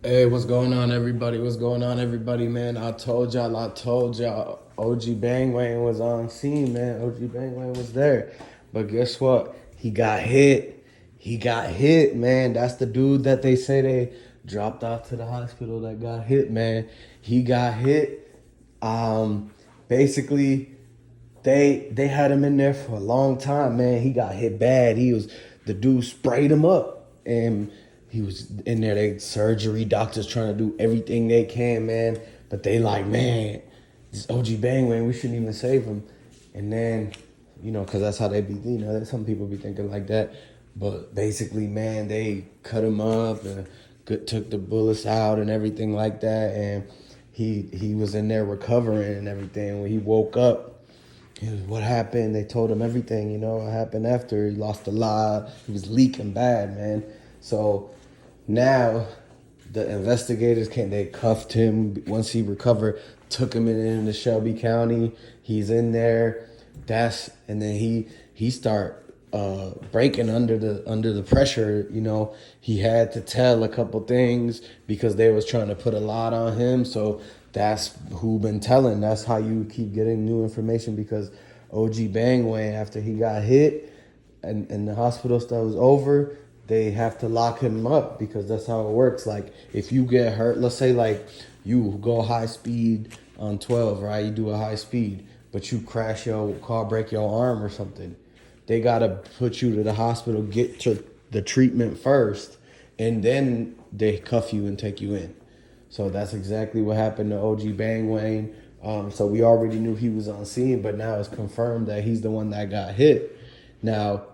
Hey, what's going on, everybody? What's going on, everybody, man? I told y'all, OG Bangwayne was on scene, man. OG Bangwayne was there. But guess what? He got hit. He got hit, man. That's the dude that they say they dropped off to the hospital that got hit, man. He got hit. Basically, they had him in there for a long time, man. He got hit bad. The dude sprayed him up, and he was in there. They surgery doctors trying to do everything they can, man. But they like, man, this OG Bangway, we shouldn't even save him. And then, because that's how they be. Some people be thinking like that. But basically, man, they cut him up and took the bullets out and everything like that. And he was in there recovering and everything. When he woke up, what happened? They told him everything, what happened after. He lost a lot. He was leaking bad, man. So now the investigators they cuffed him once he recovered, took him into Shelby County. He's in there. And then he start breaking under the pressure. He had to tell a couple things because they was trying to put a lot on him. So that's who been telling. That's how you keep getting new information, because OG Bangway, after he got hit and the hospital stuff was over, they have to lock him up, because that's how it works. Like, if you get hurt, let's say like you go high speed on 12, right? You do a high speed, but you crash your car, break your arm or something. They gotta put you to the hospital, get to the treatment first, and then they cuff you and take you in. So that's exactly what happened to OG Bangwayne. So we already knew he was on scene, but now it's confirmed that he's the one that got hit. Now,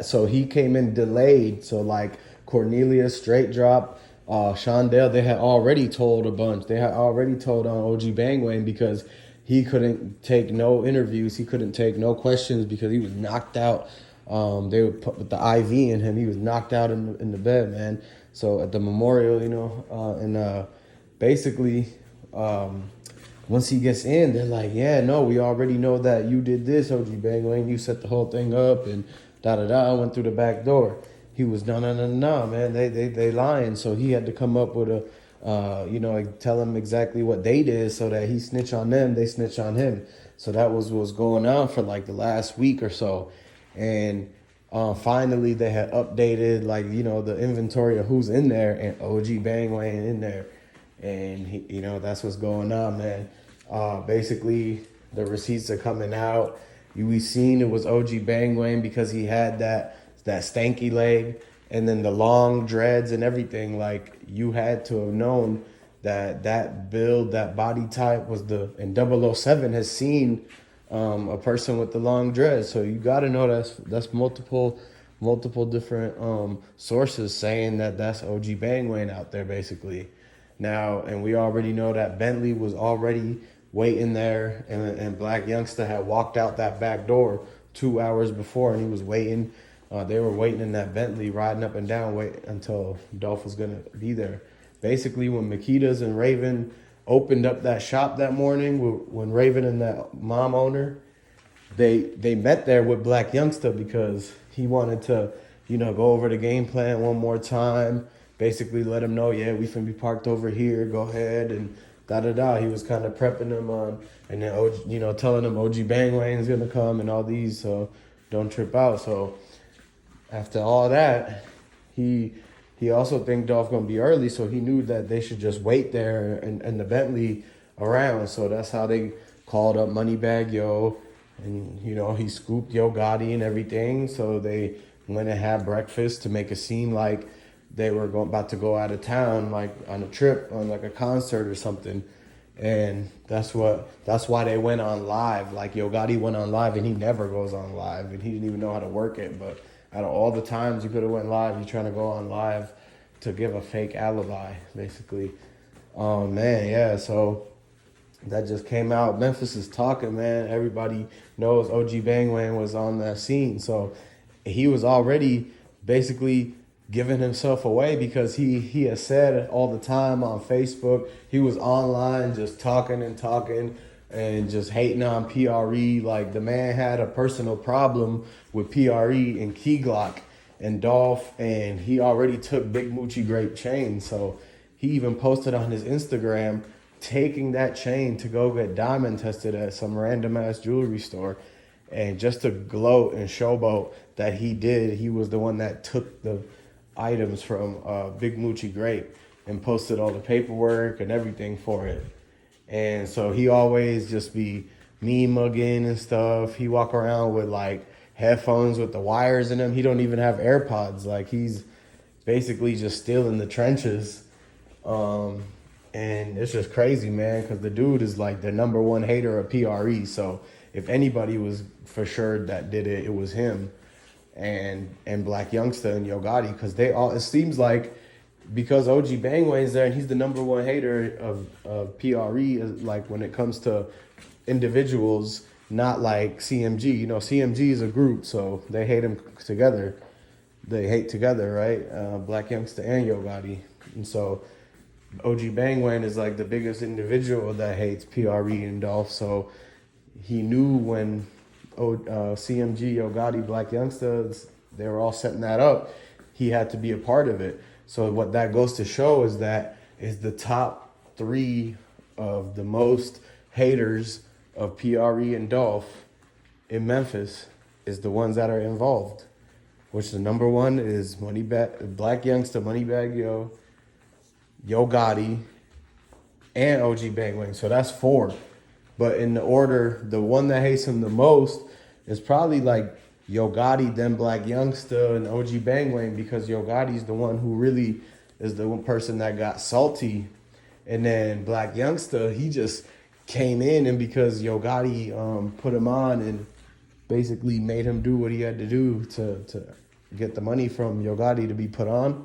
so he came in delayed. So like Cornelius, Straight Drop, Shondell, they had already told a bunch. They had already told on OG Bangwayne, because he couldn't take no interviews. He couldn't take no questions because he was knocked out. They would put with the IV in him. He was knocked out in the bed, man. So at the memorial, basically, once he gets in, they're like, yeah, no, we already know that you did this, OG Bangwayne. You set the whole thing up and da-da-da, went through the back door. He was, no, man, they lying. So he had to come up with tell them exactly what they did so that he snitch on them, they snitch on him. So that was what was going on for like the last week or so. And finally they had updated, the inventory of who's in there, and OG Bangwayne in there. And that's what's going on, man. Basically, the receipts are coming out. We seen it was OG Bangwayne because he had that stanky leg, and then the long dreads and everything. Like, you had to have known that build, that body type was and 007 has seen a person with the long dreads. So you got to know that's multiple different sources saying that that's OG Bangwayne out there, basically. Now, and we already know that Bentley was already waiting there, and Black Youngster had walked out that back door 2 hours before, and he was waiting. They were waiting in that Bentley, riding up and down, wait until Dolph was going to be there. Basically, when Makedas and Raven opened up that shop that morning, when Raven and that mom owner, they met there with Black Youngster because he wanted to, go over the game plan one more time. Basically let him know, yeah, we finna be parked over here, go ahead, and da-da-da. He was kind of prepping them on, and then, telling them OG Bangwayne's gonna come and all these, so don't trip out. So after all that, he also think Dolph gonna be early, so he knew that they should just wait there and the Bentley around. So that's how they called up Moneybag Yo, and he scooped Yo Gotti and everything. So they went and had breakfast to make it seem like they were about to go out of town, like on a trip, on like a concert or something. And that's why they went on live. Like, Yo Gotti went on live, and he never goes on live, and he didn't even know how to work it. But out of all the times you could have went live, you're trying to go on live to give a fake alibi, basically. Man, yeah, so that just came out. Memphis is talking, man. Everybody knows OG Bangwayne was on that scene. So he was already basically giving himself away, because he has said all the time on Facebook, he was online just talking and just hating on PRE. Like, the man had a personal problem with PRE and Key Glock, and Dolph, and he already took Big Moochie Grape chain. So he even posted on his Instagram taking that chain to go get diamond tested at some random ass jewelry store. And just to gloat and showboat that he was the one that took the items from Big Moochie Grape and posted all the paperwork and everything for it. And so he always just be me mugging and stuff. He walk around with like headphones with the wires in them. He don't even have AirPods. Like he's basically just still in the trenches. And it's just crazy, man, because the dude is like the number one hater of PRE. So if anybody was for sure that did it, it was him and Black Youngster and Yo Gotti, because they all, it seems like, because OG Bangway's there and he's the number one hater of PRE, like when it comes to individuals, not like CMG. You know, CMG is a group, so they hate him together. They hate together, right? Black Youngster and Yo Gotti. And so OG Bangway is like the biggest individual that hates PRE and Dolph. So he knew when CMG, Yo Gotti, Black Youngsters, they were all setting that up, he had to be a part of it. So what that goes to show is that is the top 3 of the most haters of PRE and Dolph in Memphis is the ones that are involved. Which the number one is Black Youngster, Moneybag Yo, Yo Gotti, and OG Bangway. So that's 4. But in the order, the one that hates him the most is probably like Yo Gotti, then Black Youngster, and OG Bangway, because Yo Gotti's the one who really is the one person that got salty. And then Black Youngster, he just came in, and because Yo Gotti put him on and basically made him do what he had to do to get the money from Yo Gotti to be put on,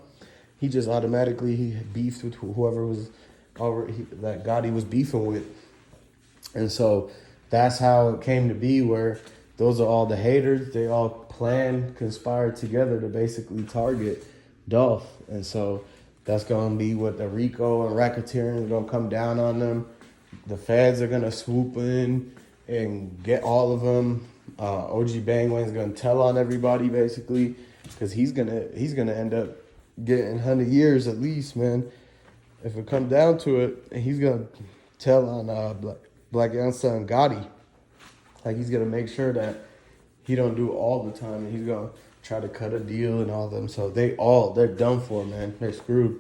he just automatically beefed with whoever was that Gotti was beefing with. And so that's how it came to be, where those are all the haters. They all conspired together to basically target Dolph. And so that's going to be what the RICO and racketeering are going to come down on them. The feds are going to swoop in and get all of them. OG Bangway is going to tell on everybody, basically, because he's gonna end up getting 100 years at least, man. If it comes down to it, and he's going to tell on Black Youngster and Gotti. Like, he's going to make sure that he don't do all the time, and he's going to try to cut a deal and all of them. So they're done for, man. They're screwed.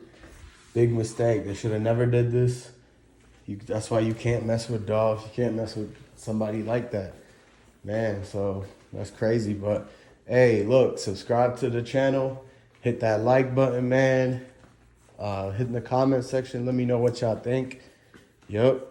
Big mistake. They should have never did this. That's why you can't mess with Dolph. You can't mess with somebody like that, man. So that's crazy. But, hey, look, subscribe to the channel. Hit that like button, man. Hit in the comment section. Let me know what y'all think. Yup.